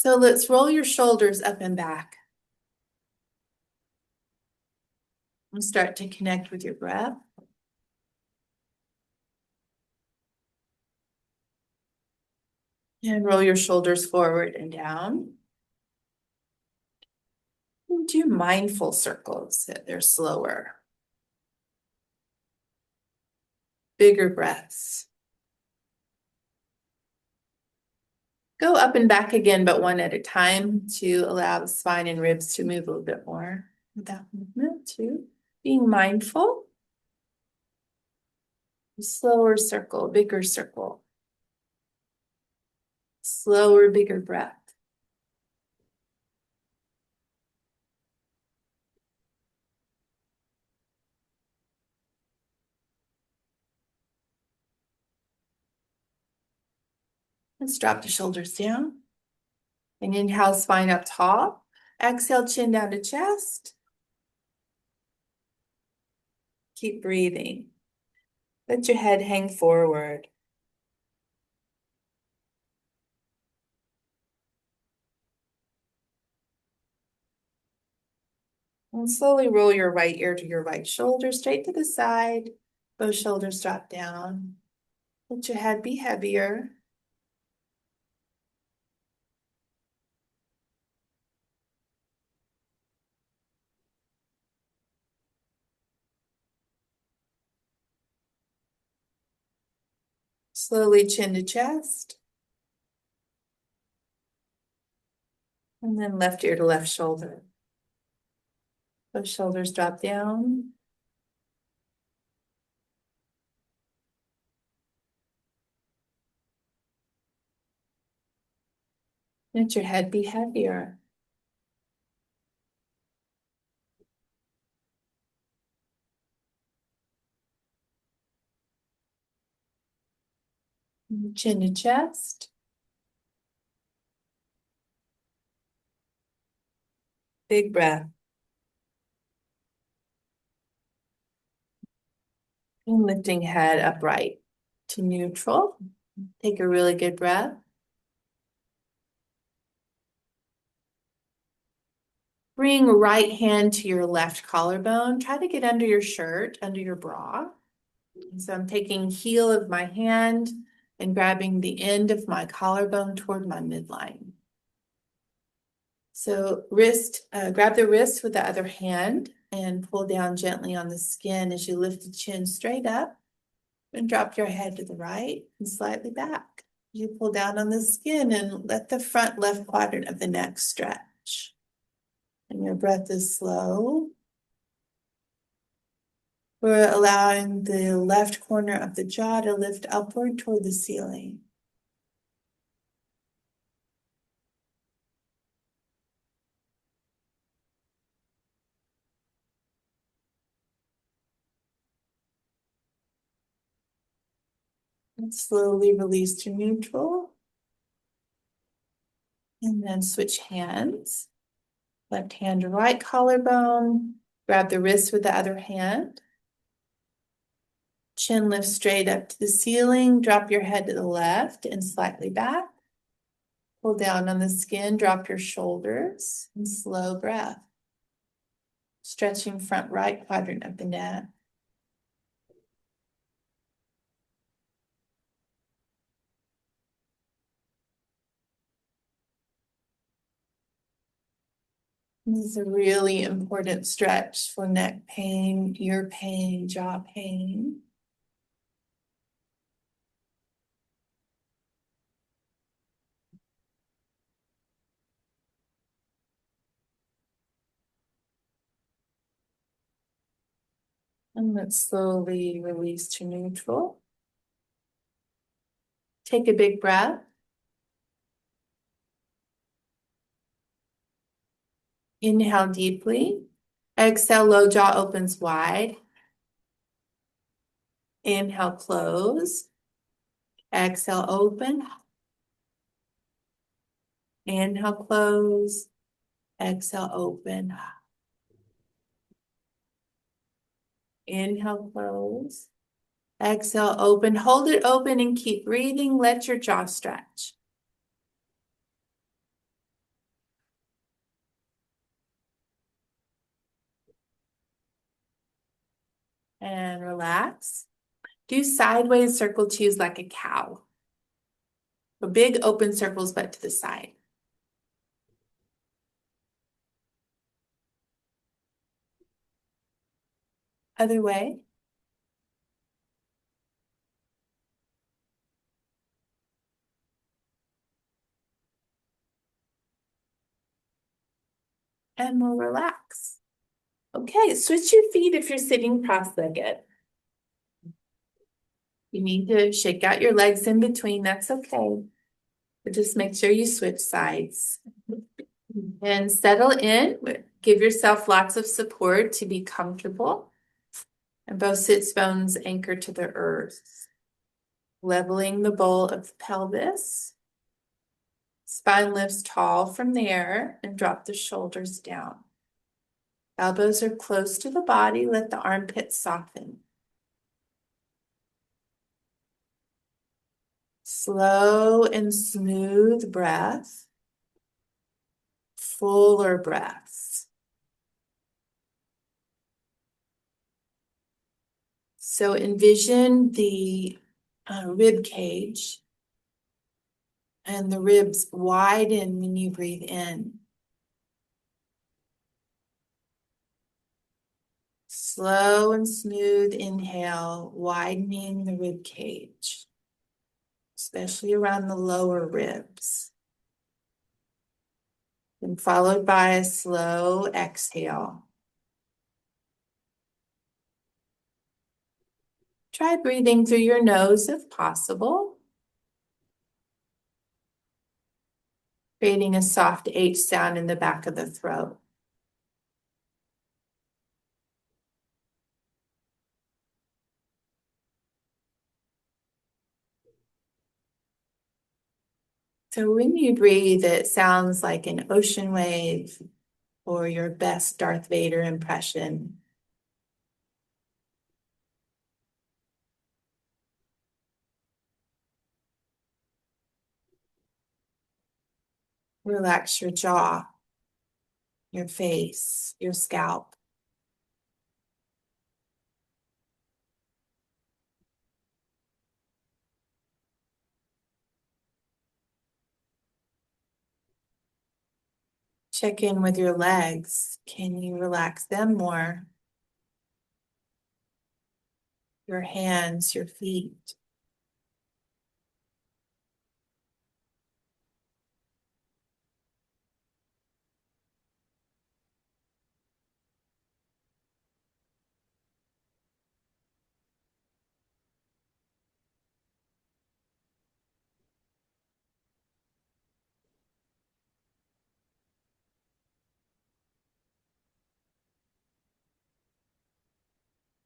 So let's roll your shoulders up and back. And start to connect with your breath. And roll your shoulders forward and down. And do mindful circles. They're slower. Bigger breaths. Go up and back again, but one at a time to allow the spine and ribs to move a little bit more without movement too. Being mindful. Slower circle, bigger circle. Slower, bigger breath. Let's drop the shoulders down. And inhale, spine up tall. Exhale, chin down to chest. Keep breathing. Let your head hang forward. And slowly roll your right ear to your right shoulder, straight to the side. Both shoulders drop down. Let your head be heavier. Slowly chin to chest. And then left ear to left shoulder. Both shoulders drop down. Let your head be heavier. Chin to chest. Big breath. And lifting head upright to neutral. Take a really good breath. Bring right hand to your left collarbone. Try to get under your shirt, under your bra. So I'm taking heel of my hand and grabbing the end of my collarbone toward my midline. So grab the wrist with the other hand and pull down gently on the skin as you lift the chin straight up and drop your head to the right and slightly back. You pull down on the skin and let the front left quadrant of the neck stretch. And your breath is slow. We're allowing the left corner of the jaw to lift upward toward the ceiling. And slowly release to neutral. And then switch hands. Left hand to right collarbone. Grab the wrist with the other hand. Chin lifts straight up to the ceiling. Drop your head to the left and slightly back. Pull down on the skin. Drop your shoulders and slow breath. Stretching front right quadrant of the neck. This is a really important stretch for neck pain, ear pain, jaw pain. And let's slowly release to neutral. Take a big breath. Inhale deeply. Exhale, low jaw opens wide. Inhale, close. Exhale, open. Inhale, close. Exhale, open. Inhale, close. Exhale, open. Hold it open and keep breathing. Let your jaw stretch. And relax. Do sideways circle chews like a cow. So big open circles, but to the side. Other way. And we'll relax. Okay, switch your feet if you're sitting cross-legged. You need to shake out your legs in between, that's okay. But just make sure you switch sides. And settle in, give yourself lots of support to be comfortable. And both sits bones anchor to the earth. Leveling the bowl of the pelvis. Spine lifts tall from there and drop the shoulders down. Elbows are close to the body, let the armpits soften. Slow and smooth breath. Fuller breaths. So envision the rib cage and the ribs widen when you breathe in. Slow and smooth inhale, widening the rib cage, especially around the lower ribs. And followed by a slow exhale. Try breathing through your nose if possible, creating a soft H sound in the back of the throat. So when you breathe, it sounds like an ocean wave or your best Darth Vader impression. Relax your jaw, your face, your scalp. Check in with your legs. Can you relax them more? Your hands, your feet.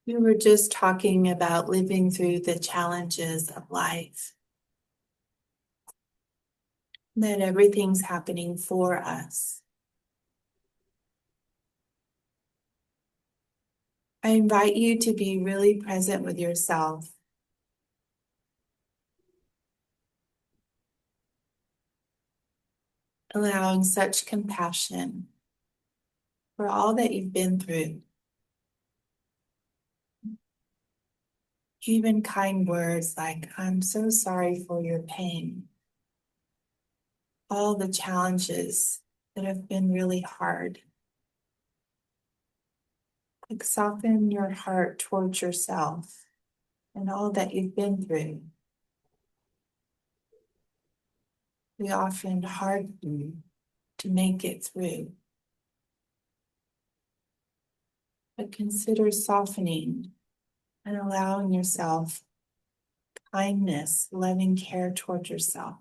We were just talking about living through the challenges of life, that everything's happening for us. I invite you to be really present with yourself. Allowing such compassion for all that you've been through. Even kind words like, I'm so sorry for your pain. All the challenges that have been really hard. Like soften your heart towards yourself and all that you've been through. We often harden to make it through. But consider softening and allowing yourself kindness, loving care towards yourself.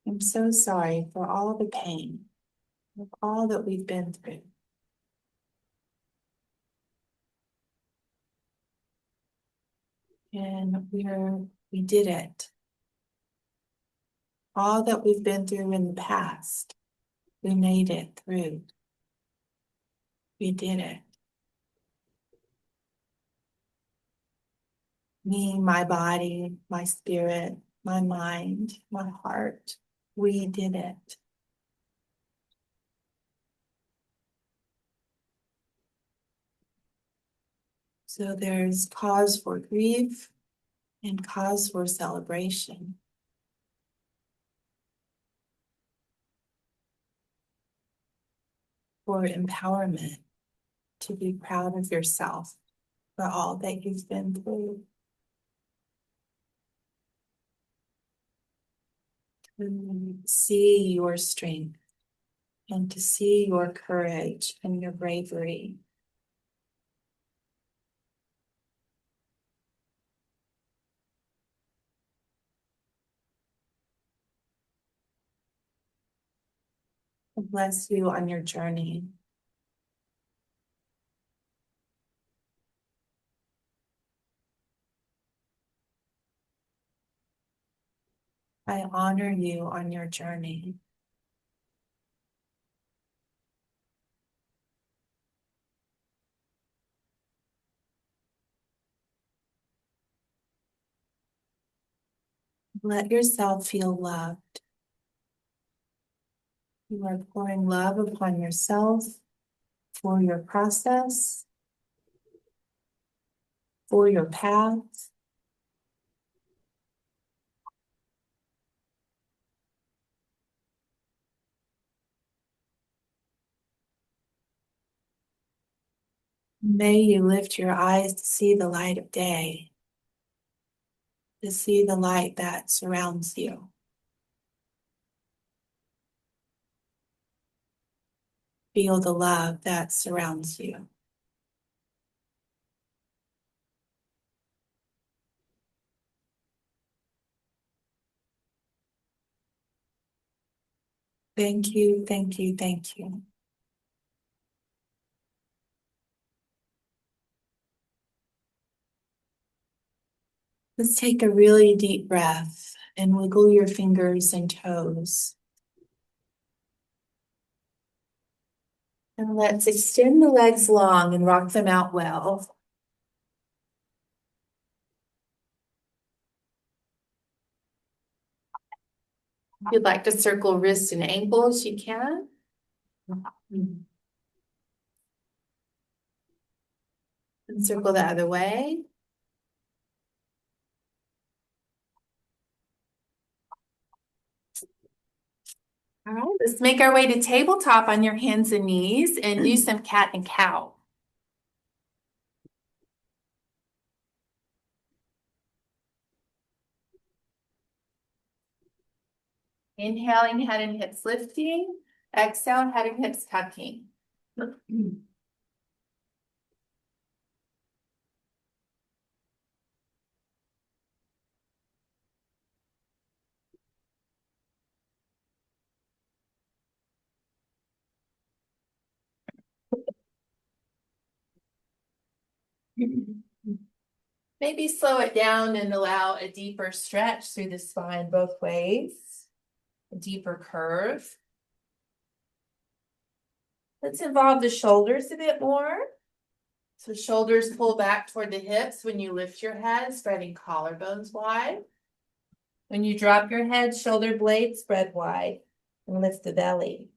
I'm so sorry for all the pain, of all that we've been through. And we did it. All that we've been through in the past, we made it through. We did it. Me, my body, my spirit, my mind, my heart, we did it. So there's cause for grief and cause for celebration. For empowerment, to be proud of yourself for all that you've been through. To see your strength and to see your courage and your bravery. Bless you on your journey. I honor you on your journey. Let yourself feel loved. You are pouring love upon yourself for your process, for your path. May you lift your eyes to see the light of day, to see the light that surrounds you. Feel the love that surrounds you. Thank you, thank you, thank you. Let's take a really deep breath and wiggle your fingers and toes. And let's extend the legs long and rock them out well. If you'd like to circle wrists and ankles, you can. And circle the other way. All right, let's make our way to tabletop on your hands and knees and do some cat and cow. Inhaling, head and hips lifting. Exhale, head and hips tucking. Maybe slow it down and allow a deeper stretch through the spine both ways. A deeper curve. Let's involve the shoulders a bit more. So shoulders pull back toward the hips when you lift your head, spreading collarbones wide. When you drop your head, shoulder blades spread wide and lift the belly.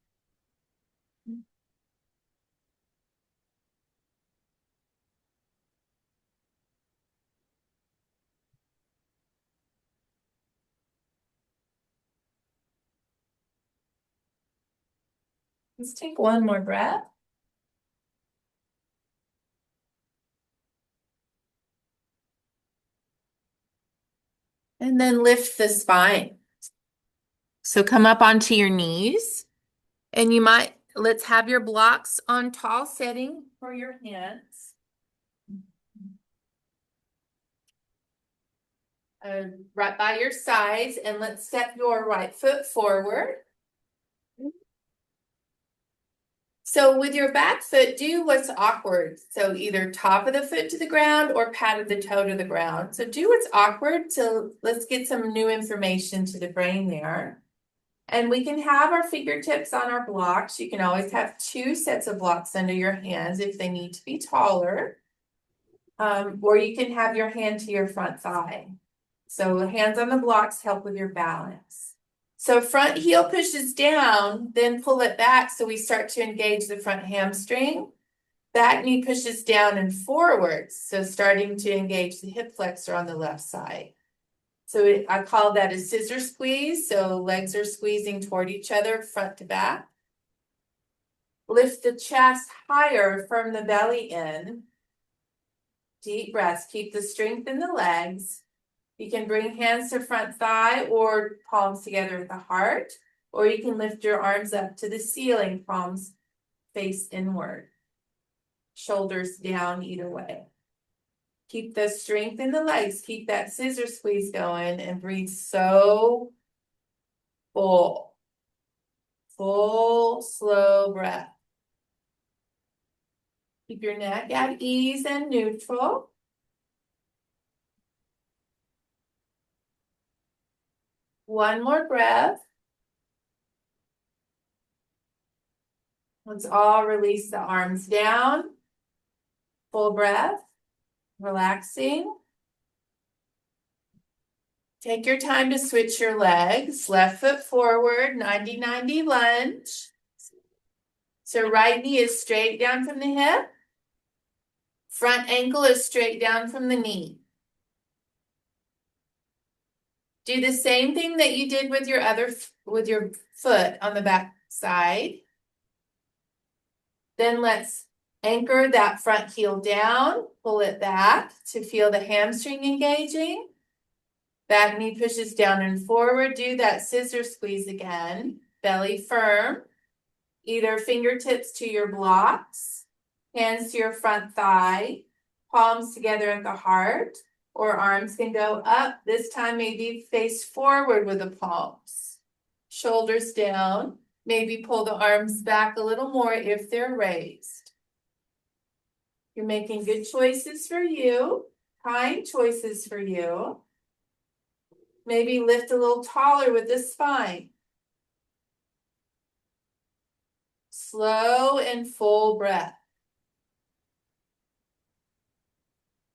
Let's take one more breath. And then lift the spine. So come up onto your knees. And let's have your blocks on tall setting for your hands. Right by your sides, and let's step your right foot forward. So with your back foot, do what's awkward. So either top of the foot to the ground or pat of the toe to the ground. So do what's awkward. So let's get some new information to the brain there. And we can have our fingertips on our blocks. You can always have two sets of blocks under your hands if they need to be taller. Or you can have your hand to your front thigh. So hands on the blocks help with your balance. So front heel pushes down, then pull it back so we start to engage the front hamstring. Back knee pushes down and forwards, so starting to engage the hip flexor on the left side. So I call that a scissor squeeze, so legs are squeezing toward each other, front to back. Lift the chest higher from the belly in. Deep breaths, keep the strength in the legs. You can bring hands to front thigh or palms together at the heart, or you can lift your arms up to the ceiling, palms face inward. Shoulders down either way. Keep the strength in the legs. Keep that scissor squeeze going and breathe so full. Full, slow breath. Keep your neck at ease and neutral. One more breath. Let's all release the arms down. Full breath. Relaxing. Take your time to switch your legs. Left foot forward, 90-90 lunge. So right knee is straight down from the hip. Front ankle is straight down from the knee. Do the same thing that you did with your foot on the back side. Then let's anchor that front heel down, pull it back to feel the hamstring engaging. Back knee pushes down and forward. Do that scissor squeeze again. Belly firm. Either fingertips to your blocks, hands to your front thigh, palms together at the heart, or arms can go up. This time maybe face forward with the palms. Shoulders down. Maybe pull the arms back a little more if they're raised. You're making good choices for you, kind choices for you. Maybe lift a little taller with the spine. Slow and full breath.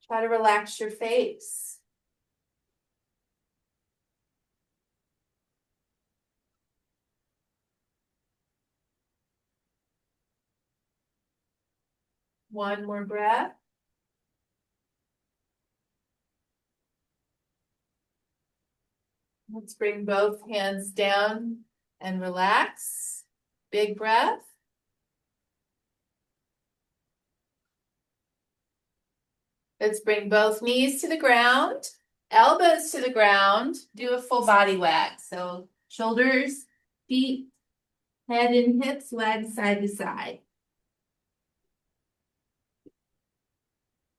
Try to relax your face. One more breath. Let's bring both hands down and relax. Big breath. Let's bring both knees to the ground, elbows to the ground. Do a full body wag. So shoulders, feet, head and hips wag side to side.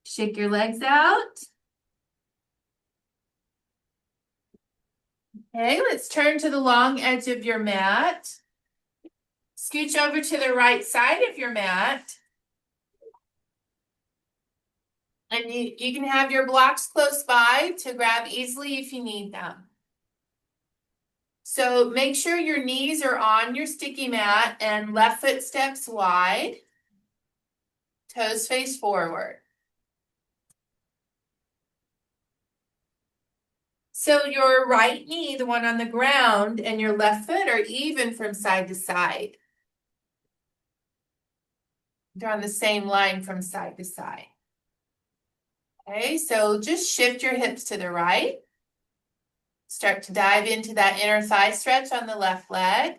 Shake your legs out. Okay, let's turn to the long edge of your mat. Scooch over to the right side of your mat. And you can have your blocks close by to grab easily if you need them. So make sure your knees are on your sticky mat and left foot steps wide. Toes face forward. So your right knee, the one on the ground, and your left foot are even from side to side. They're on the same line from side to side. Okay, so just shift your hips to the right. Start to dive into that inner thigh stretch on the left leg.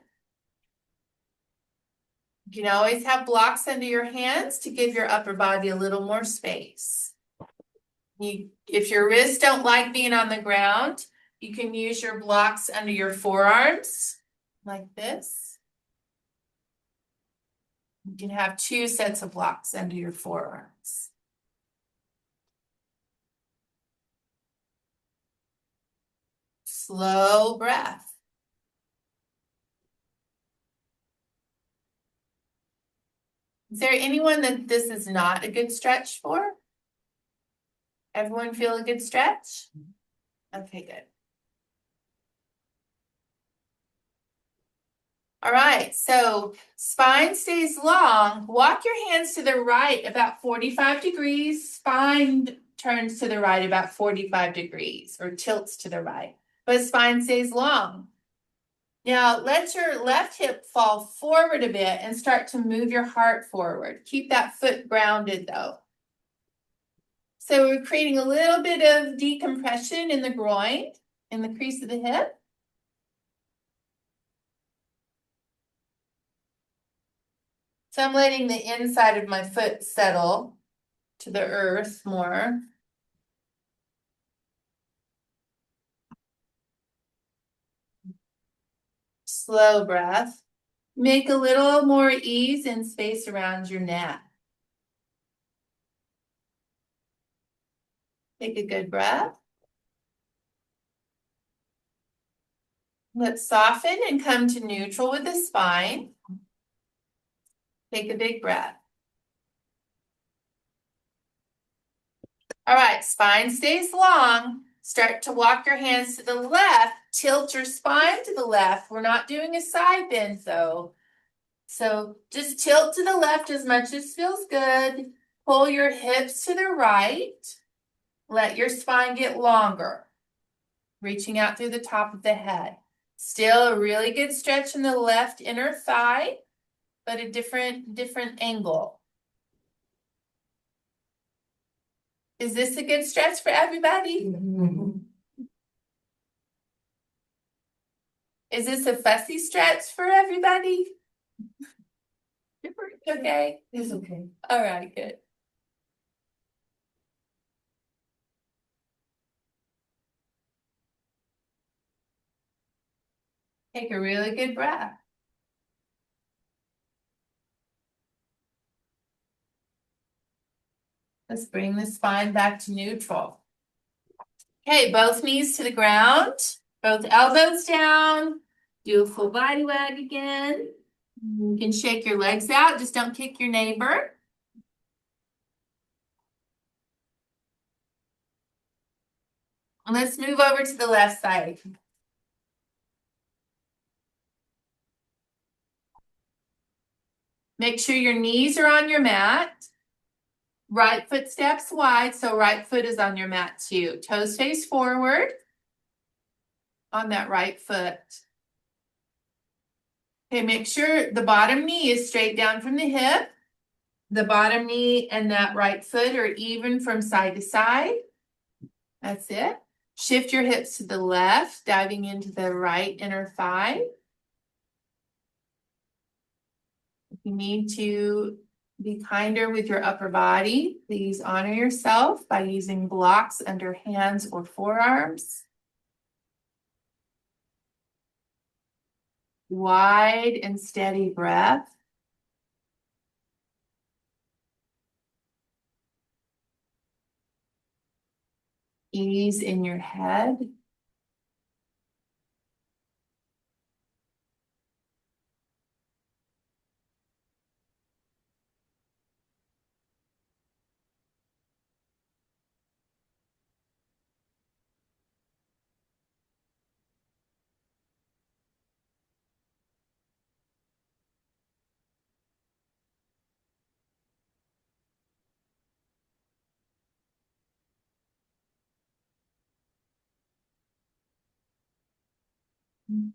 You can always have blocks under your hands to give your upper body a little more space. If your wrists don't like being on the ground, you can use your blocks under your forearms, like this. You can have 2 sets of blocks under your forearms. Slow breath. Is there anyone that this is not a good stretch for? Everyone feel a good stretch? Okay, good. All right, so spine stays long. Walk your hands to the right about 45 degrees. Spine turns to the right about 45 degrees or tilts to the right, but spine stays long. Now let your left hip fall forward a bit and start to move your heart forward. Keep that foot grounded though. So we're creating a little bit of decompression in the groin, in the crease of the hip. So I'm letting the inside of my foot settle to the earth more. Slow breath. Make a little more ease and space around your neck. Take a good breath. Let's soften and come to neutral with the spine. Take a big breath. All right, spine stays long. Start to walk your hands to the left. Tilt your spine to the left. We're not doing a side bend though. So just tilt to the left as much as feels good. Pull your hips to the right. Let your spine get longer. Reaching out through the top of the head. Still a really good stretch in the left inner thigh, but a different angle. Is this a good stretch for everybody? Mm-hmm. Is this a fussy stretch for everybody? Okay. It's okay. All right, good. Take a really good breath. Let's bring the spine back to neutral. Okay, both knees to the ground, both elbows down. Do a full body wag again. You can shake your legs out, just don't kick your neighbor. And let's move over to the left side. Make sure your knees are on your mat. Right foot steps wide, so right foot is on your mat too. Toes face forward on that right foot. Okay, make sure the bottom knee is straight down from the hip. The bottom knee and that right foot are even from side to side. That's it. Shift your hips to the left, diving into the right inner thigh. If you need to be kinder with your upper body, please honor yourself by using blocks under hands or forearms. Wide and steady breath. Ease in your head.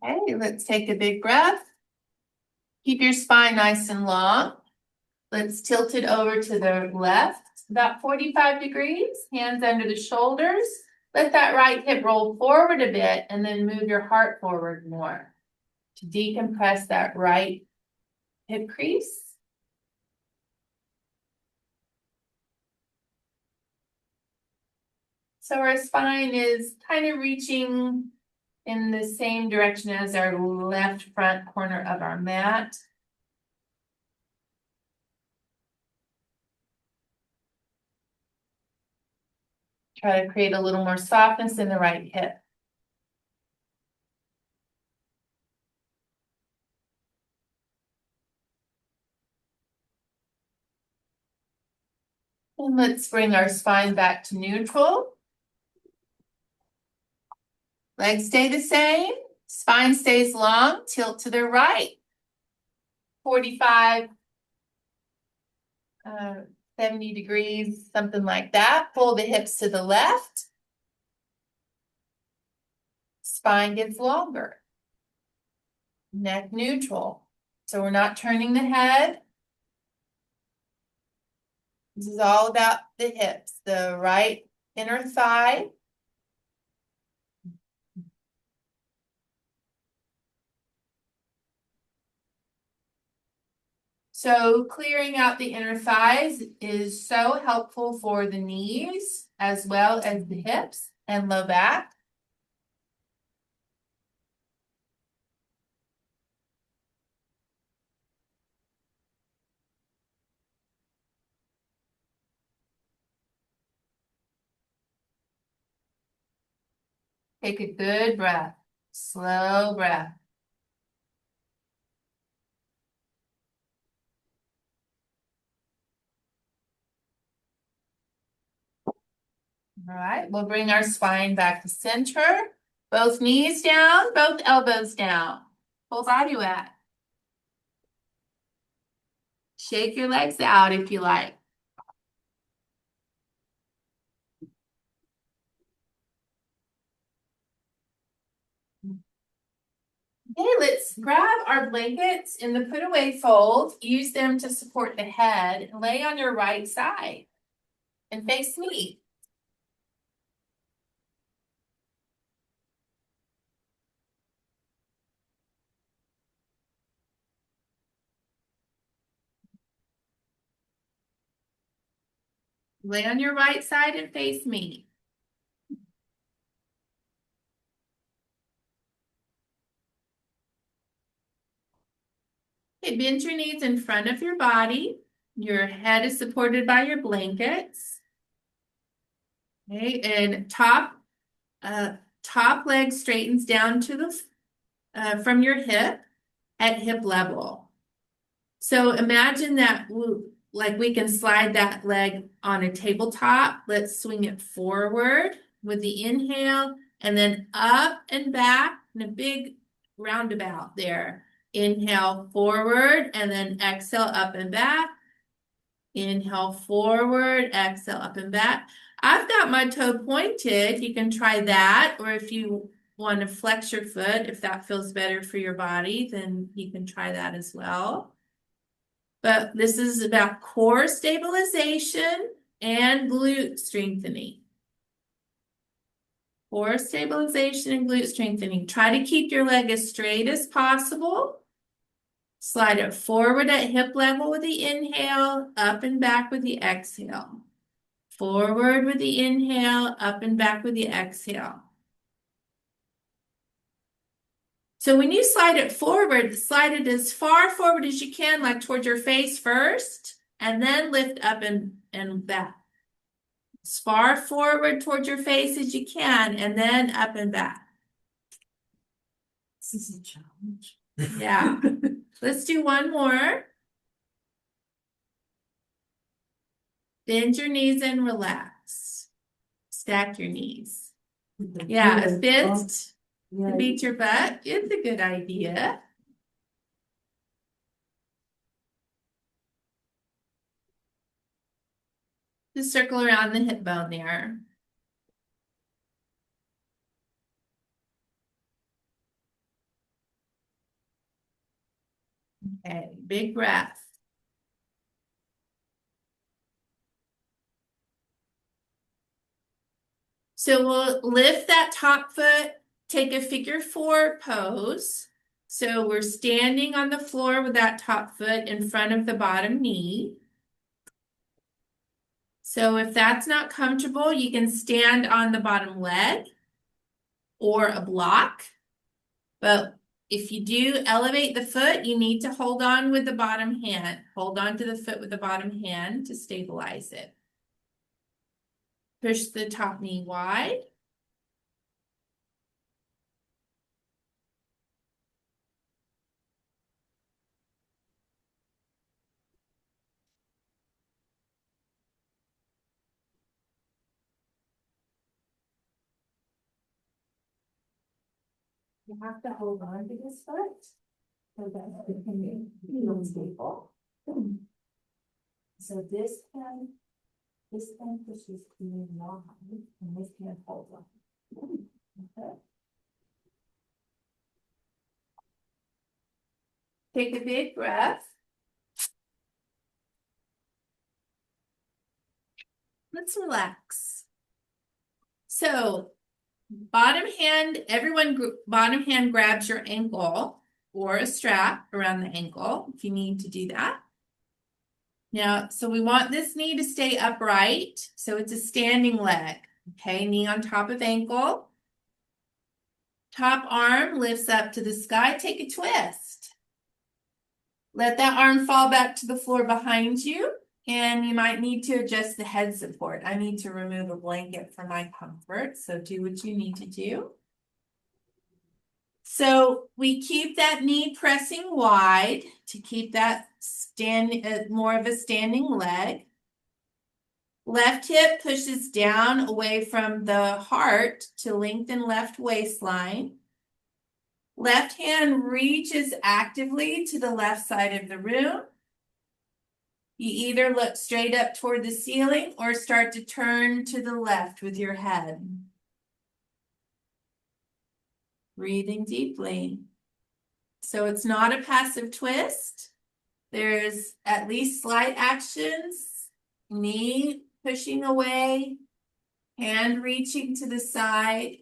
Okay, let's take a big breath. Keep your spine nice and long. Let's tilt it over to the left, about 45 degrees, hands under the shoulders. Let that right hip roll forward a bit and then move your heart forward more to decompress that right hip crease. So our spine is kind of reaching in the same direction as our left front corner of our mat. Try to create a little more softness in the right hip. And let's bring our spine back to neutral. Legs stay the same. Spine stays long. Tilt to the right. 45, 70 degrees, something like that. Pull the hips to the left. Spine gets longer. Neck neutral. So we're not turning the head. This is all about the hips, the right inner thigh. So clearing out the inner thighs is so helpful for the knees as well as the hips and low back. Take a good breath, slow breath. All right, we'll bring our spine back to center. Both knees down, both elbows down. Full body wet. Shake your legs out if you like. Okay, let's grab our blankets in the put away fold. Use them to support the head. Lay on your right side and face me. Lay on your right side and face me. Okay, bend your knees in front of your body. Your head is supported by your blankets. Okay, and top leg straightens down to the from your hip at hip level. So imagine that like we can slide that leg on a tabletop. Let's swing it forward with the inhale and then up and back in a big roundabout there. Inhale forward and then exhale up and back. Inhale forward, exhale up and back. I've got my toe pointed. You can try that, or if you want to flex your foot, if that feels better for your body, then you can try that as well. But this is about core stabilization and glute strengthening. Core stabilization and glute strengthening. Try to keep your leg as straight as possible. Slide it forward at hip level with the inhale, up and back with the exhale. Forward with the inhale, up and back with the exhale. So when you slide it forward, slide it as far forward as you can, like towards your face first, and then lift up and back. As far forward towards your face as you can, and then up and back. This is a challenge. Yeah. Let's do one more. Bend your knees and relax. Stack your knees. Yeah, a fist to beat your butt. It's a good idea. Just circle around the hip bone there. Okay, big breath. So we'll lift that top foot, take a figure 4 pose. So we're standing on the floor with that top foot in front of the bottom knee. So if that's not comfortable, you can stand on the bottom leg or a block. But if you do elevate the foot, you need to hold on with the bottom hand. Hold on to the foot with the bottom hand to stabilize it. Push the top knee wide. You have to hold on to this foot so that it can feel stable. So this hand pushes clean wide, and this hand holds on. Okay. Take a big breath. Let's relax. So, bottom hand, bottom hand grabs your ankle or a strap around the ankle if you need to do that. Now, so we want this knee to stay upright. So it's a standing leg. Okay, knee on top of ankle. Top arm lifts up to the sky. Take a twist. Let that arm fall back to the floor behind you. And you might need to adjust the head support. I need to remove a blanket for my comfort. So do what you need to do. So we keep that knee pressing wide to keep that more of a standing leg. Left hip pushes down away from the heart to lengthen left waistline. Left hand reaches actively to the left side of the room. You either look straight up toward the ceiling or start to turn to the left with your head. Breathing deeply. So it's not a passive twist. There's at least slight actions. Knee pushing away, hand reaching to the side.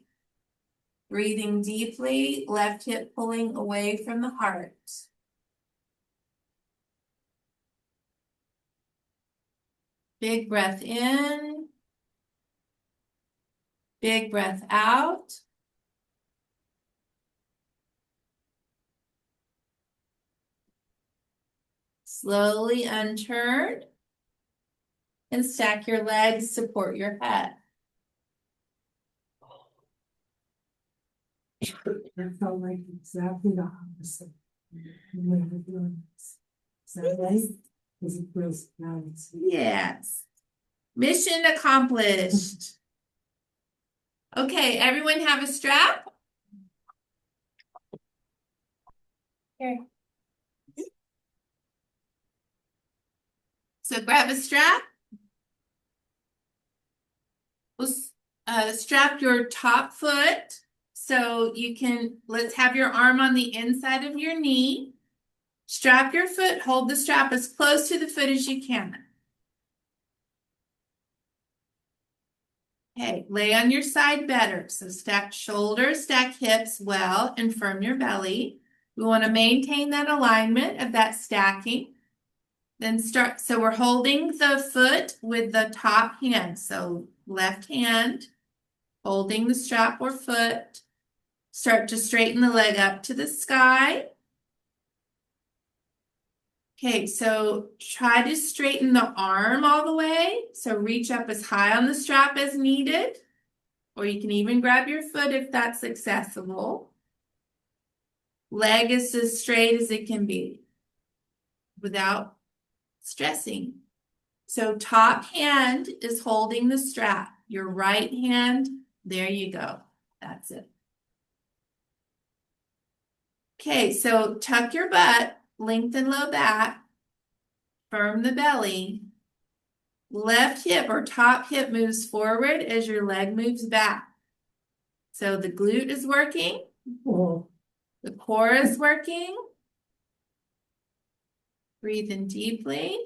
Breathing deeply, left hip pulling away from the heart. Big breath in. Big breath out. Slowly unturn. And stack your legs, support your head. That felt like exactly the opposite. When I'm doing this. Is that right? Because it feels nice. Yes. Mission accomplished. Okay, everyone have a strap? Here. So grab a strap. We'll strap your top foot. So you can, let's have your arm on the inside of your knee. Strap your foot, hold the strap as close to the foot as you can. Okay, lay on your side better. So stack shoulders, stack hips well, and firm your belly. We want to maintain that alignment of that stacking. Then start, so we're holding the foot with the top hand. So left hand, holding the strap or foot. Start to straighten the leg up to the sky. Okay, so try to straighten the arm all the way. So reach up as high on the strap as needed. Or you can even grab your foot if that's accessible. Leg is as straight as it can be without stressing. So top hand is holding the strap. Your right hand, there you go. That's it. Okay, so tuck your butt, lengthen low back, firm the belly. Left hip or top hip moves forward as your leg moves back. So the glute is working. Oh. The core is working. Breathe in deeply.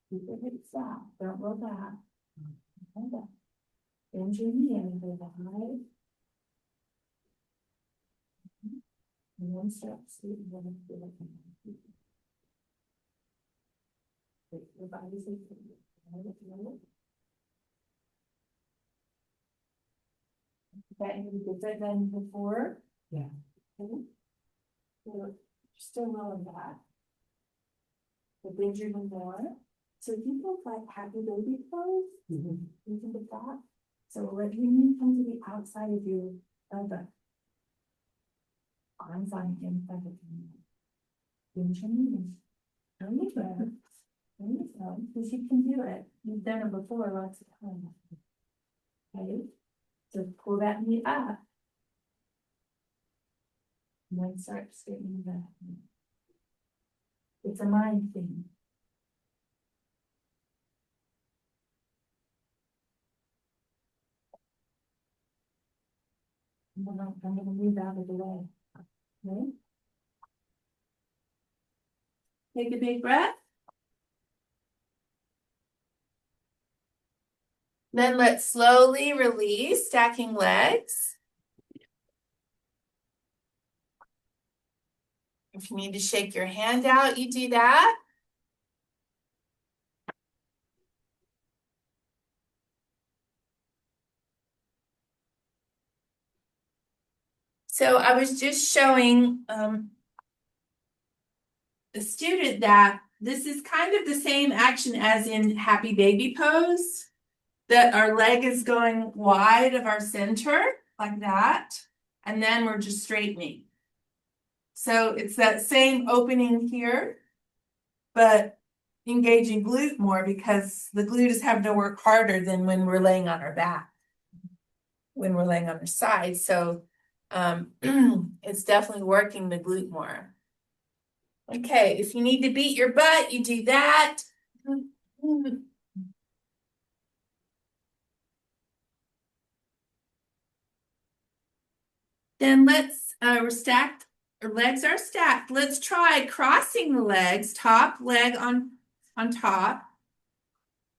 Keep your hips flat. Don't roll back. Hold up. Bend your knee and go behind. And one step, sleep, and then feel like your body's in. That you did that then before? Yeah. Okay. So still rolling back. But bend your knee more. So if you look like happy baby pose, you can do that. So let your knee come to the outside of your elbow. Arms on the inside of your knee. Bend your knees. Turn your breath. Turn your thumb, because you can do it. You've done it before lots of times. Okay. So pull that knee up. and then start straightening that. It's a mind thing. I'm gonna move out of the way. Okay. Take a big breath. Then let's slowly release, stacking legs. If you need to shake your hand out, you do that. So I was just showing the student that this is kind of the same action as in happy baby pose, that our leg is going wide of our center like that, and then we're just straightening. So it's that same opening here, but engaging glute more because the glute is having to work harder than when we're laying on our back, when we're laying on our side. So it's definitely working the glute more. Okay, if you need to beat your butt, you do that. Then we're stacked, our legs are stacked. Let's try crossing the legs, top leg on top.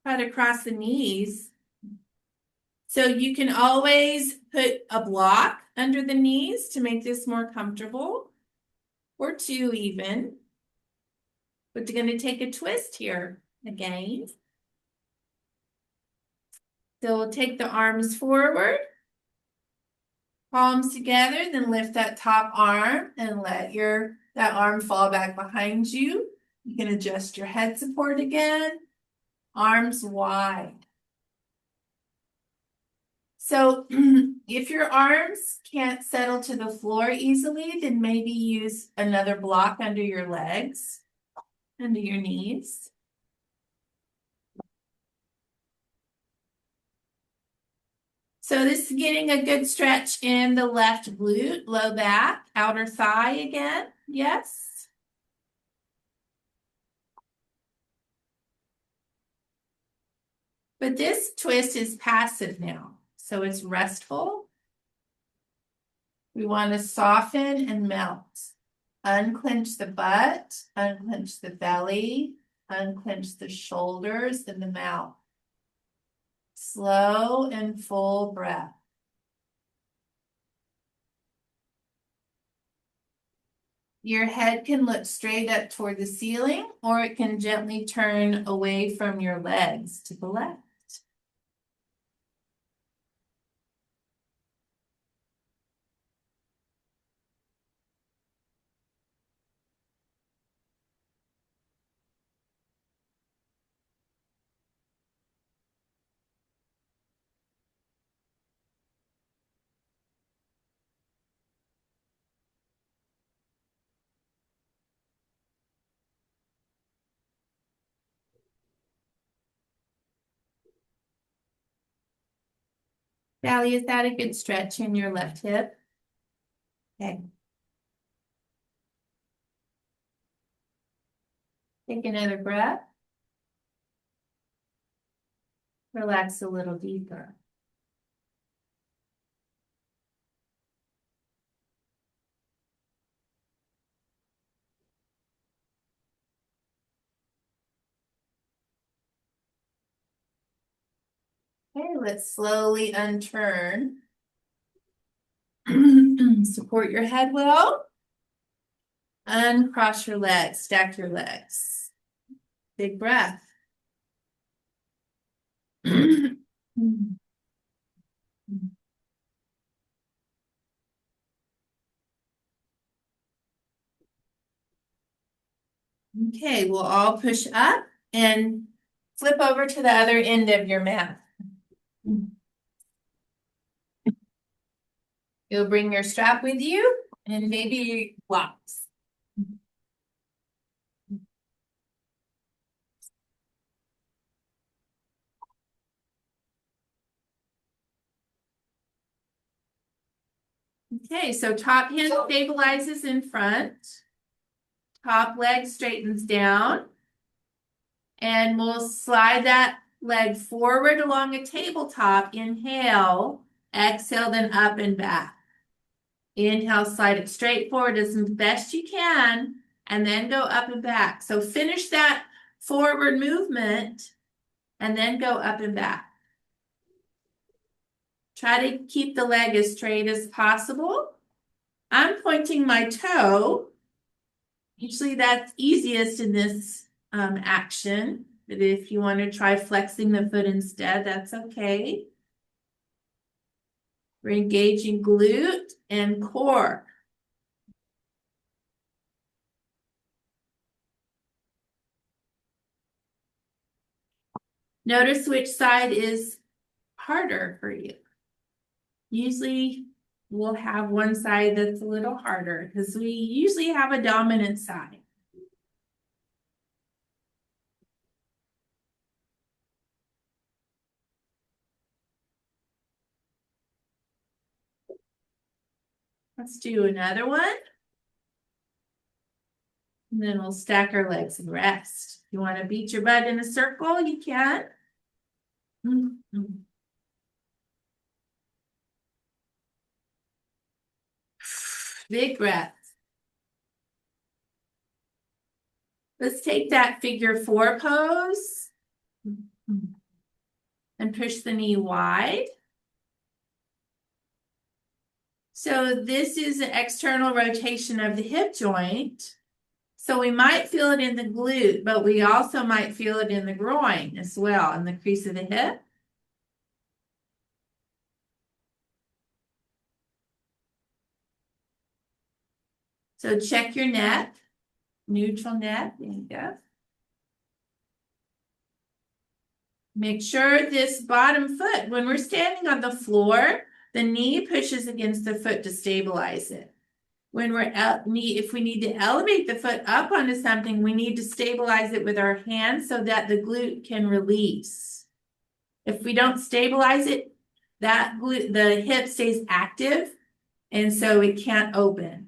Try to cross the knees. So you can always put a block under the knees to make this more comfortable, or two even. But you're going to take a twist here again. So we'll take the arms forward, palms together, then lift that top arm and let that arm fall back behind you. You can adjust your head support again, arms wide. So if your arms can't settle to the floor easily, then maybe use another block under your legs, under your knees. So this is getting a good stretch in the left glute, low back, outer thigh again. Yes. But this twist is passive now, so it's restful. We want to soften and melt. Unclench the butt, unclench the belly, unclench the shoulders and the mouth. Slow and full breath. Your head can look straight up toward the ceiling, or it can gently turn away from your legs to the left. Sally, is that a good stretch in your left hip? Okay. Take another breath. Relax a little deeper. Okay, let's slowly unturn. Support your head well. Uncross your legs, stack your legs. Big breath. Okay, we'll all push up and flip over to the other end of your mat. You'll bring your strap with you and maybe blocks. Okay, so top hand stabilizes in front. Top leg straightens down. And we'll slide that leg forward along a tabletop. Inhale, exhale, then up and back. Inhale, slide it straight forward as best you can, and then go up and back. So finish that forward movement and then go up and back. Try to keep the leg as straight as possible. I'm pointing my toe. Usually that's easiest in this action, but if you want to try flexing the foot instead, that's okay. We're engaging glute and core. Notice which side is harder for you. Usually we'll have one side that's a little harder because we usually have a dominant side. Let's do another one. And then we'll stack our legs and rest. If you want to beat your butt in a circle, you can. Big breath. Let's take that figure 4 pose and push the knee wide. So this is an external rotation of the hip joint. So we might feel it in the glute, but we also might feel it in the groin as well, in the crease of the hip. So check your neck, neutral neck, there you go. Make sure this bottom foot, when we're standing on the floor, the knee pushes against the foot to stabilize it. When if we need to elevate the foot up onto something, we need to stabilize it with our hands so that the glute can release. If we don't stabilize it, the hip stays active, and so it can't open.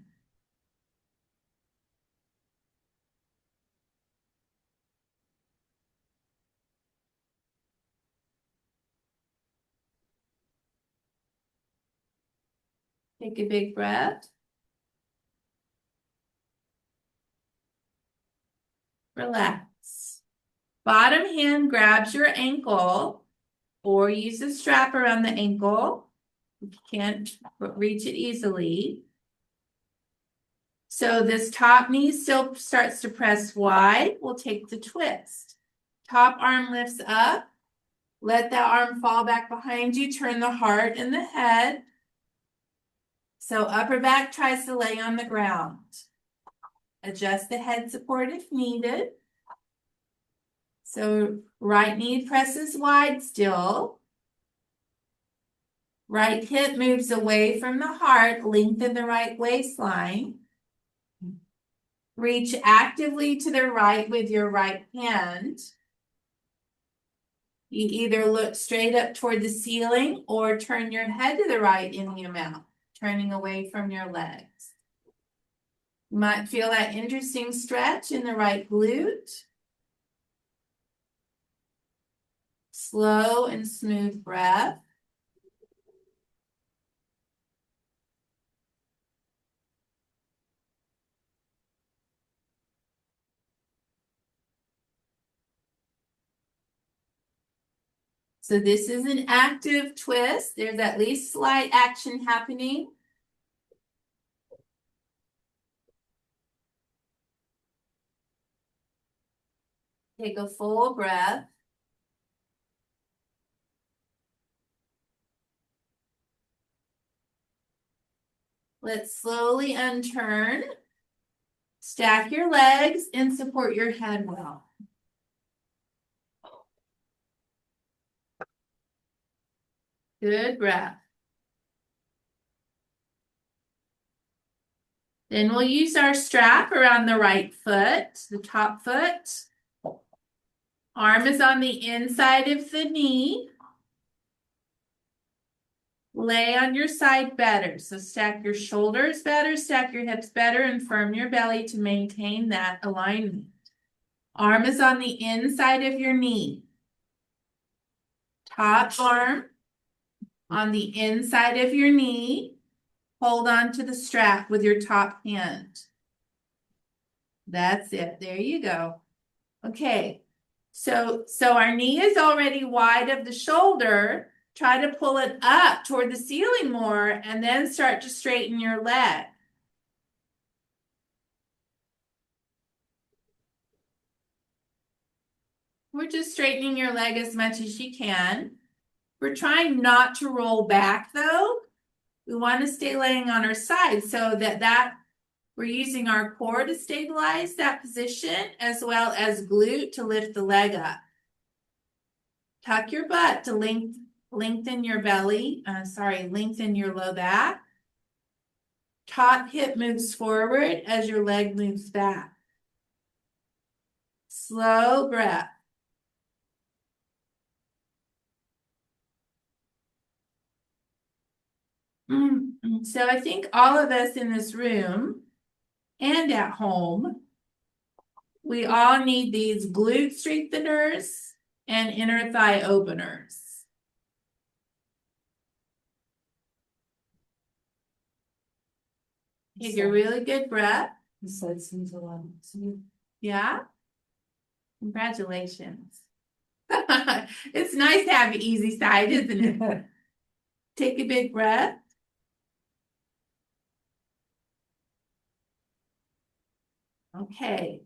Take a big breath. Relax. Bottom hand grabs your ankle or use a strap around the ankle. You can't reach it easily. So this top knee still starts to press wide. We'll take the twist. Top arm lifts up. Let that arm fall back behind you. Turn the heart and the head. So upper back tries to lay on the ground. Adjust the head support if needed. So right knee presses wide still. Right hip moves away from the heart. Lengthen the right waistline. Reach actively to the right with your right hand. You either look straight up toward the ceiling or turn your head to the right in the amount, turning away from your legs. You might feel that interesting stretch in the right glute. Slow and smooth breath. So this is an active twist. There's at least slight action happening. Take a full breath. Let's slowly unturn. Stack your legs and support your head well. Good breath. Then we'll use our strap around the right foot, the top foot. Arm is on the inside of the knee. Lay on your side better. So stack your shoulders better, stack your hips better, and firm your belly to maintain that alignment. Arm is on the inside of your knee. Top arm on the inside of your knee. Hold on to the strap with your top hand. That's it. There you go. Okay. So our knee is already wide of the shoulder. Try to pull it up toward the ceiling more and then start to straighten your leg. We're just straightening your leg as much as you can. We're trying not to roll back though. We want to stay laying on our side so that we're using our core to stabilize that position as well as glute to lift the leg up. Tuck your butt to lengthen your belly, lengthen your low back. Top hip moves forward as your leg moves back. Slow breath. So I think all of us in this room and at home, we all need these glute strengtheners and inner thigh openers. Take a really good breath. The side seems a lot. Yeah? Congratulations. It's nice to have an easy side, isn't it? Take a big breath. Okay.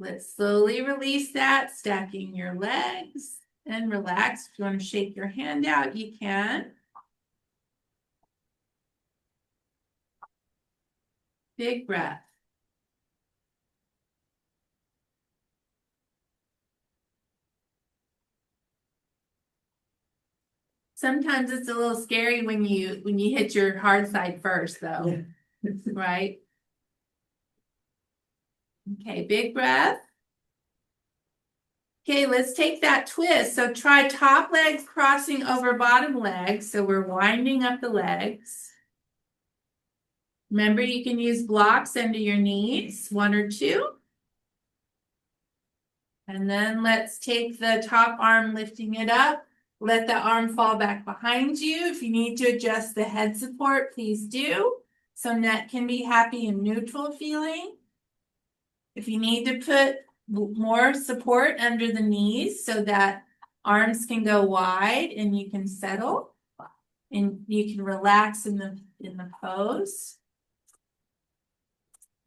Let's slowly release that, stacking your legs and relax. If you want to shake your hand out, you can. Big breath. Sometimes it's a little scary when you hit your hard side first, though. Yeah. Right? Okay, big breath. Okay, let's take that twist. So try top legs crossing over bottom legs. So we're winding up the legs. Remember, you can use blocks under your knees, 1 or 2. And then let's take the top arm, lifting it up. Let the arm fall back behind you. If you need to adjust the head support, please do. So neck can be happy and neutral feeling. If you need to put more support under the knees so that arms can go wide and you can settle and you can relax in the pose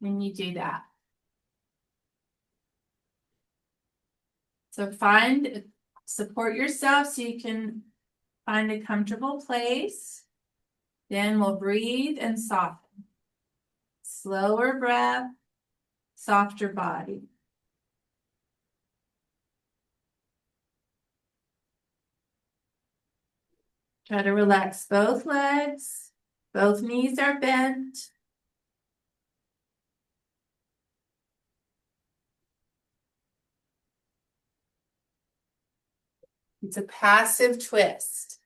when you do that. So support yourself so you can find a comfortable place. Then we'll breathe and soften. Slower breath, softer body. Try to relax both legs. Both knees are bent. It's a passive twist.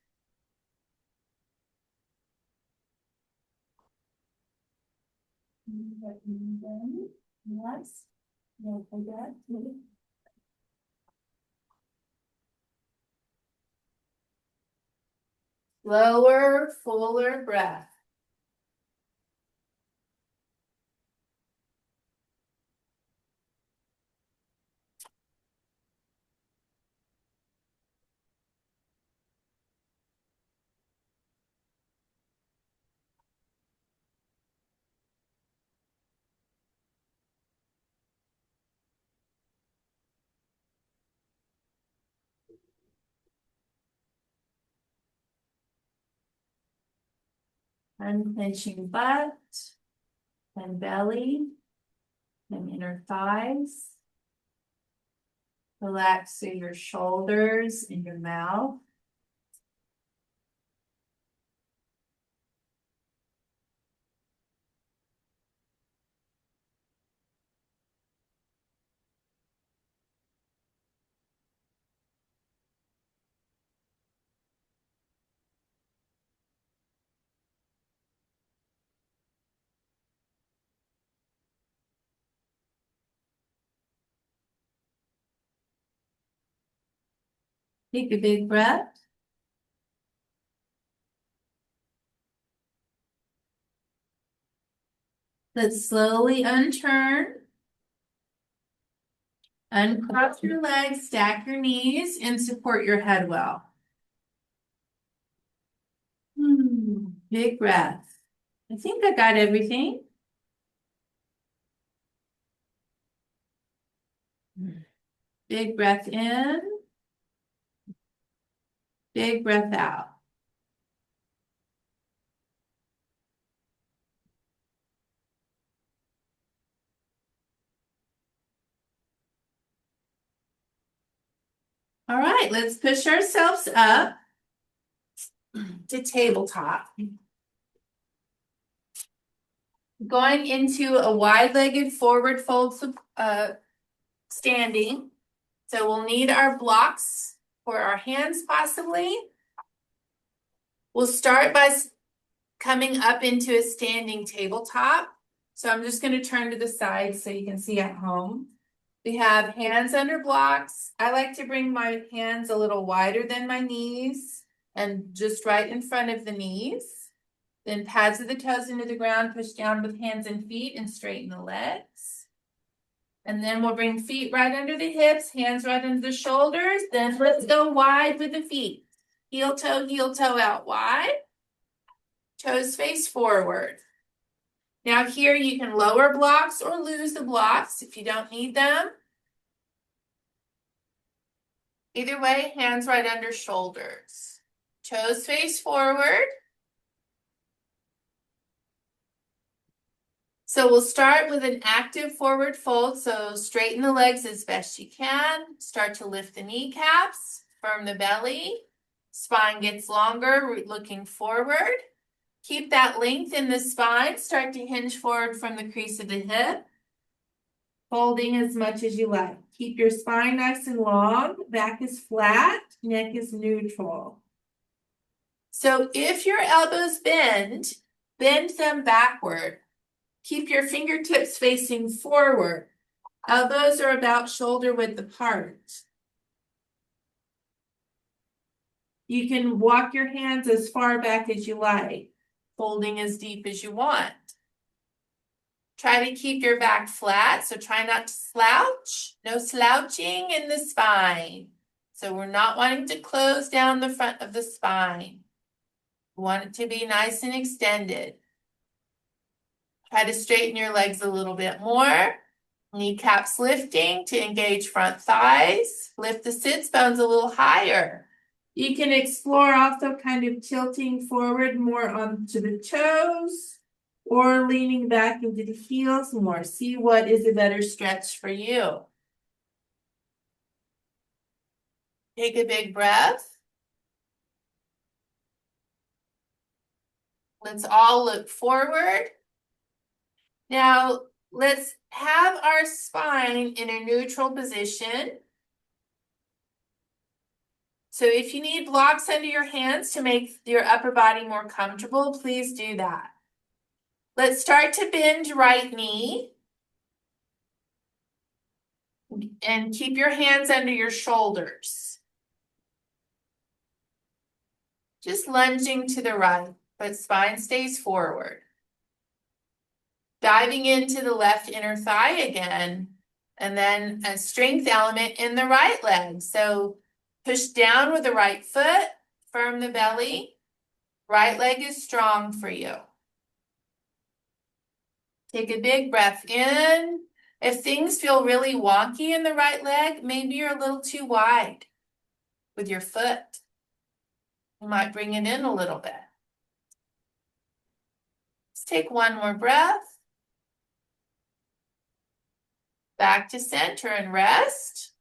Yes. Slower, fuller breath. Unclenching butt and belly and inner thighs. Relax through your shoulders and your mouth. Take a big breath. Let's slowly unturn. Uncross your legs, stack your knees, and support your head well. Big breath. I think I got everything. Big breath in. Big breath out. All right, let's push ourselves up to tabletop. Going into a wide-legged forward fold standing. So we'll need our blocks for our hands possibly. We'll start by coming up into a standing tabletop. So I'm just going to turn to the side so you can see at home. We have hands under blocks. I like to bring my hands a little wider than my knees and just right in front of the knees. Then pads of the toes into the ground, push down with hands and feet and straighten the legs. And then we'll bring feet right under the hips, hands right under the shoulders. Then let's go wide with the feet. Heel toe out wide. Toes face forward. Now here you can lower blocks or lose the blocks if you don't need them. Either way, hands right under shoulders. Toes face forward. So we'll start with an active forward fold. So straighten the legs as best you can. Start to lift the kneecaps, firm the belly. Spine gets longer, looking forward. Keep that length in the spine. Start to hinge forward from the crease of the hip. Folding as much as you like. Keep your spine nice and long. Back is flat. Neck is neutral. So if your elbows bend them backward. Keep your fingertips facing forward. Elbows are about shoulder width apart. You can walk your hands as far back as you like, folding as deep as you want. Try to keep your back flat, so try not to slouch. No slouching in the spine. So we're not wanting to close down the front of the spine. We want it to be nice and extended. Try to straighten your legs a little bit more. Kneecaps lifting to engage front thighs. Lift the sits bones a little higher. You can explore also kind of tilting forward more onto the toes or leaning back into the heels more. See what is a better stretch for you. Take a big breath. Let's all look forward. Now, let's have our spine in a neutral position. So if you need blocks under your hands to make your upper body more comfortable, please do that. Let's start to bend right knee. And keep your hands under your shoulders. Just lunging to the right, but spine stays forward. Diving into the left inner thigh again, and then a strength element in the right leg. So push down with the right foot, firm the belly. Right leg is strong for you. Take a big breath in. If things feel really wonky in the right leg, maybe you're a little too wide with your foot. You might bring it in a little bit. Let's take one more breath. Back to center and rest.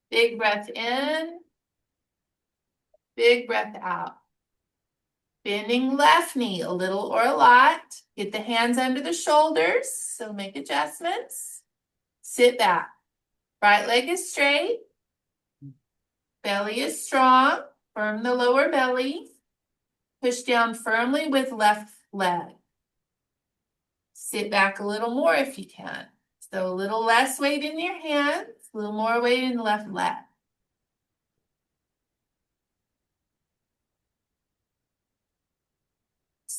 Big breath in. Big breath out. Bending left knee a little or a lot. Get the hands under the shoulders, so make adjustments. Sit back. Right leg is straight. Belly is strong. Firm the lower belly. Push down firmly with left leg. Sit back a little more if you can. So a little less weight in your hands, a little more weight in the left leg.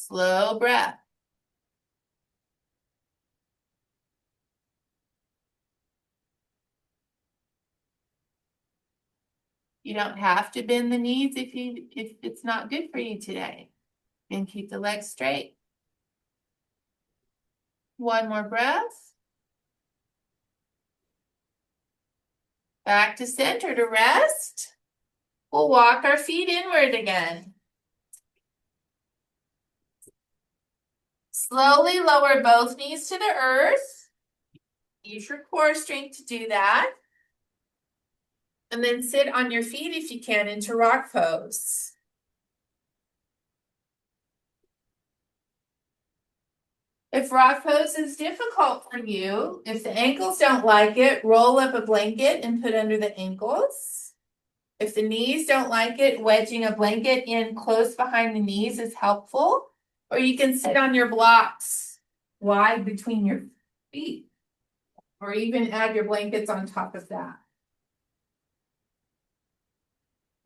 Slow breath. You don't have to bend the knees if it's not good for you today. And keep the legs straight. One more breath. Back to center to rest. We'll walk our feet inward again. Slowly lower both knees to the earth. Use your core strength to do that. And then sit on your feet if you can into rock pose. If rock pose is difficult for you, if the ankles don't like it, roll up a blanket and put under the ankles. If the knees don't like it, wedging a blanket in close behind the knees is helpful. Or you can sit on your blocks wide between your feet. Or even add your blankets on top of that.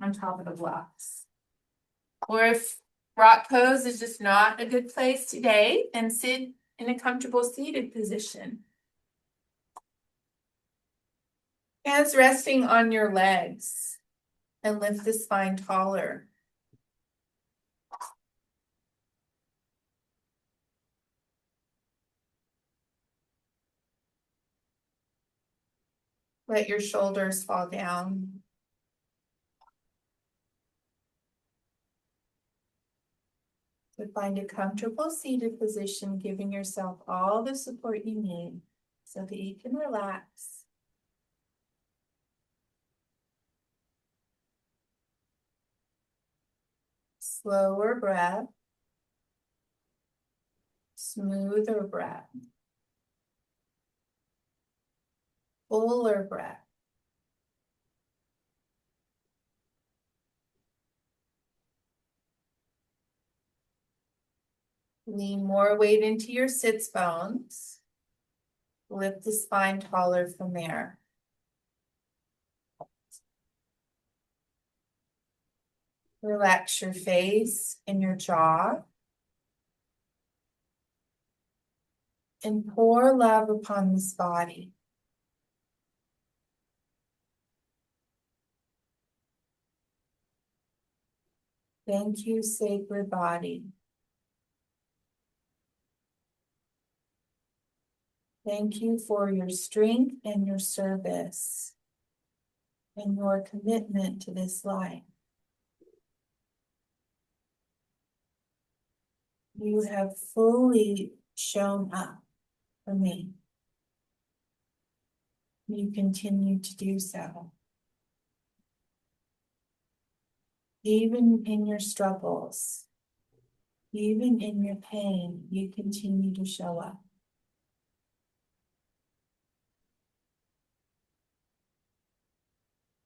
On top of the blocks. Or if rock pose is just not a good place today, then sit in a comfortable seated position. Hands resting on your legs and lift the spine taller. Let your shoulders fall down. To find a comfortable seated position, giving yourself all the support you need so that you can relax. Slower breath. Smoother breath. Fuller breath. Lean more weight into your sits bones. Lift the spine taller from there. Relax your face and your jaw. And pour love upon this body. Thank you, sacred body. Thank you for your strength and your service and your commitment to this life. You have fully shown up for me. You continue to do so. Even in your struggles, even in your pain, you continue to show up.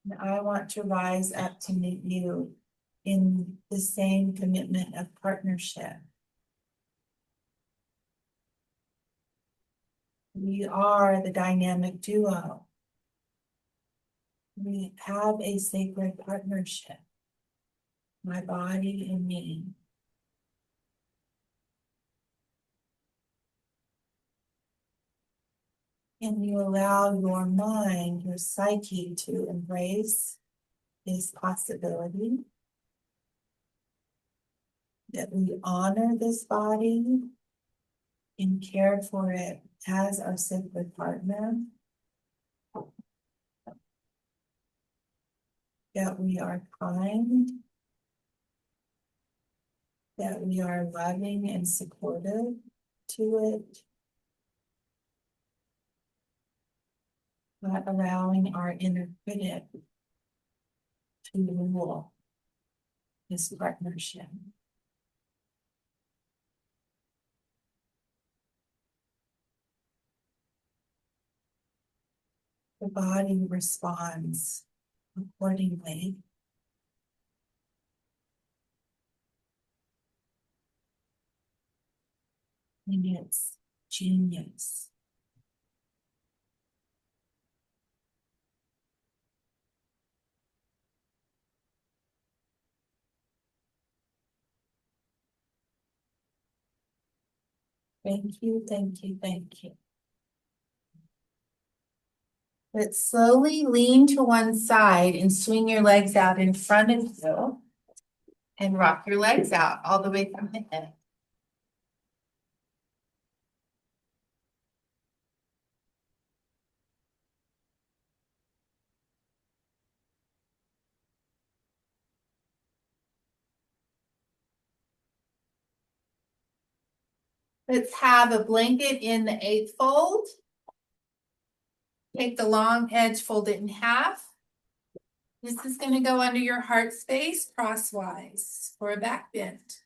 And I want to rise up to meet you in the same commitment of partnership. We are the dynamic duo. We have a sacred partnership, my body and me. And you allow your mind, your psyche to embrace this possibility that we honor this body and care for it as our sacred partner, that we are kind, that we are loving and supportive to it, not allowing our inner critic to rule this partnership. The body responds accordingly. In its genius. Thank you, thank you, thank you. But slowly lean to one side and swing your legs out in front of you and rock your legs out all the way from the hip. Let's have a blanket in the 8th fold. Take the long edge, fold it in half. This is going to go under your heart space crosswise for a back bend.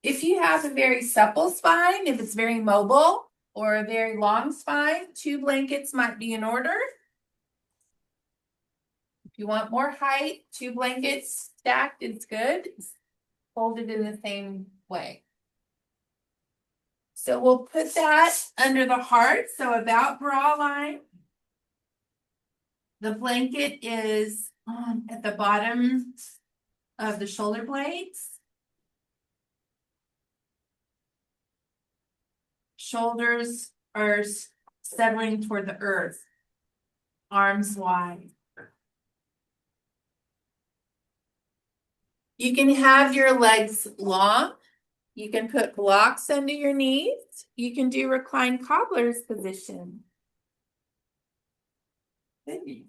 If you have a very supple spine, if it's very mobile, or a very long spine, 2 blankets might be in order. If you want more height, 2 blankets stacked is good. Fold it in the same way. So we'll put that under the heart, so about bra line. The blanket is at the bottom of the shoulder blades. Shoulders are settling toward the earth. Arms wide. You can have your legs long. You can put blocks under your knees. You can do reclined cobbler's position. Good.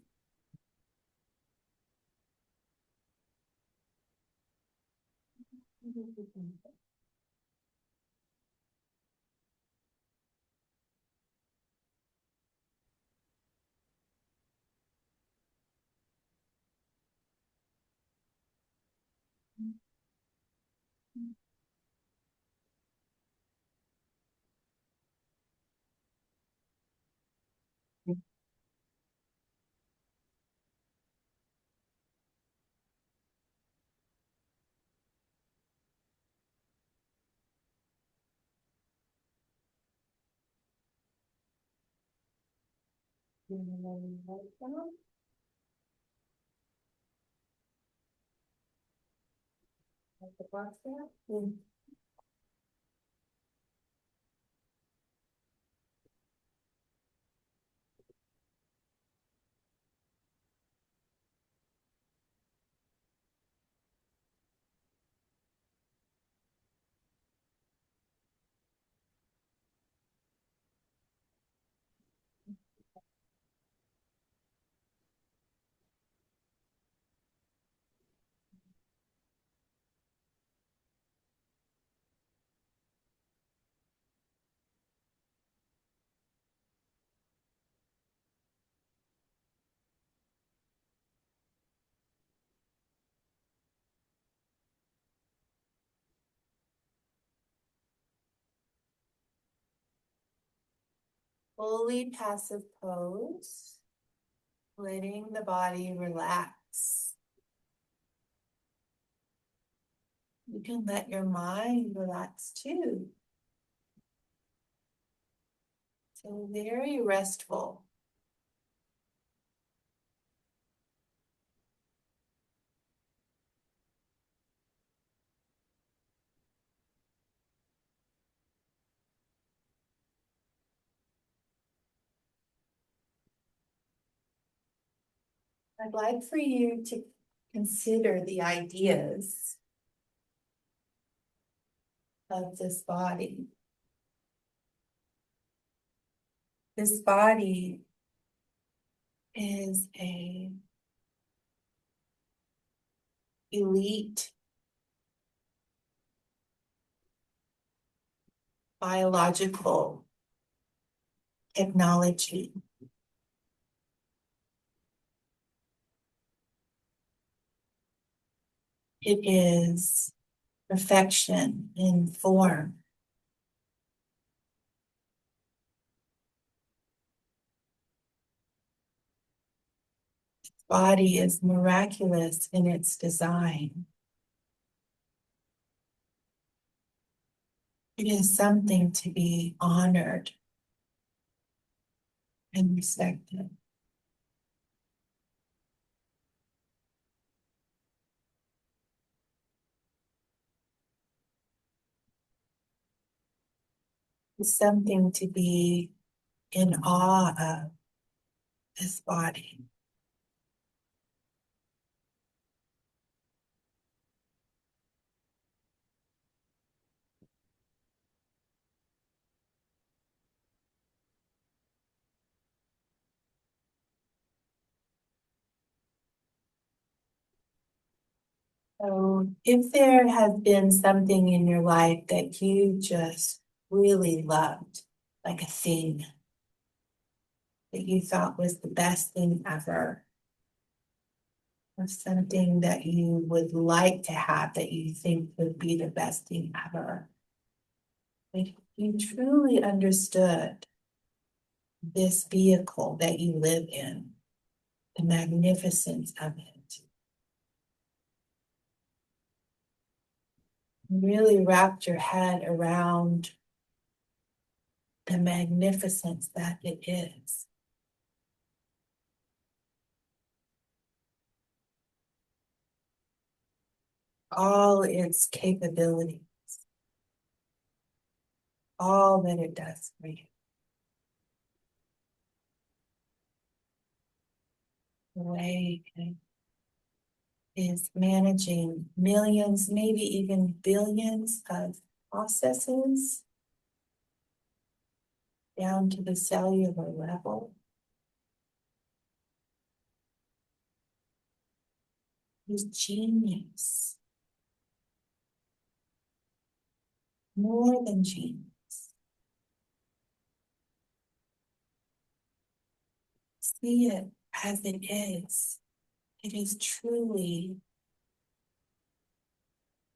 Fully passive pose, letting the body relax. You can let your mind relax too. So very restful. I'd like for you to consider the ideas of this body. This body is a elite biological technology. It is perfection in form. Body is miraculous in its design. It is something to be honored and respected. It's something to be in awe of, this body. So if there has been something in your life that you just really loved, like a thing that you thought was the best thing ever, or something that you would like to have that you think would be the best thing ever, if you truly understood this vehicle that you live in, the magnificence of it, really wrapped your head around the magnificence that it is. All its capabilities, all that it does for you. The way it is managing millions, maybe even billions of processes down to the cellular level. Is genius. More than genius. See it as it is. It is truly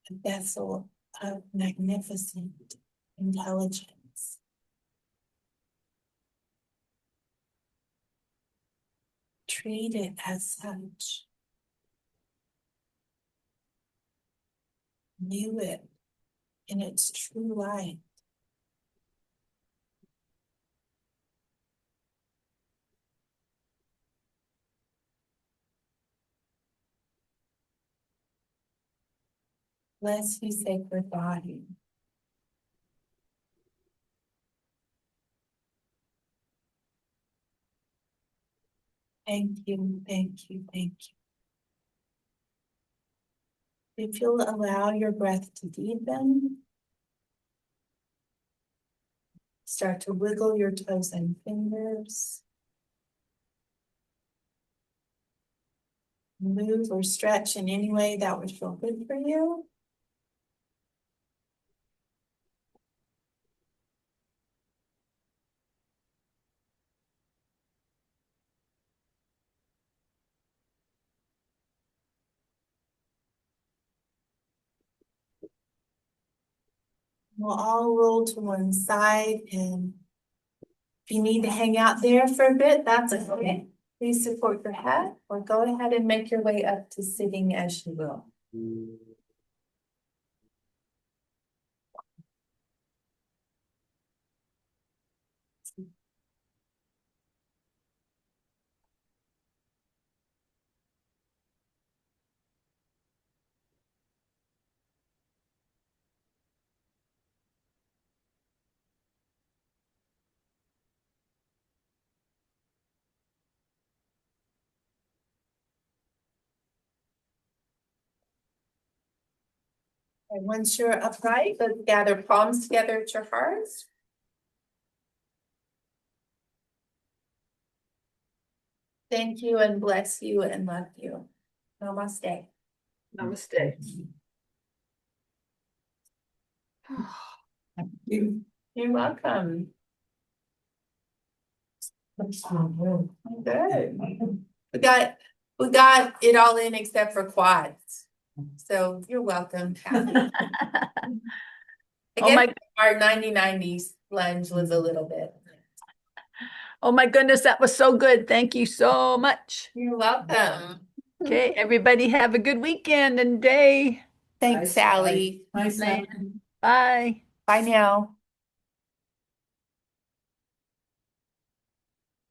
a vessel of magnificent intelligence. Treat it as such. View it in its true light. Bless you, sacred body. Thank you, thank you, thank you. If you'll allow your breath to deepen, start to wiggle your toes and fingers. Move or stretch in any way that would feel good for you. We'll all roll to one side, and if you need to hang out there for a bit, that's okay. Please support your head or go ahead and make your way up to sitting as you will. And once you're upright, let's gather palms together at your hearts. Thank you and bless you and love you. Namaste. Namaste. You're welcome. Good. We got it all in except for quads. So you're welcome, Kathy. I Oh my- guess our 90-90s lunge was a little bit. Oh my goodness, that was so good. Thank you so much. You're welcome. Okay, everybody have a good weekend and day. Thanks, Sally. Bye, Sally. Sally. Bye. Bye now.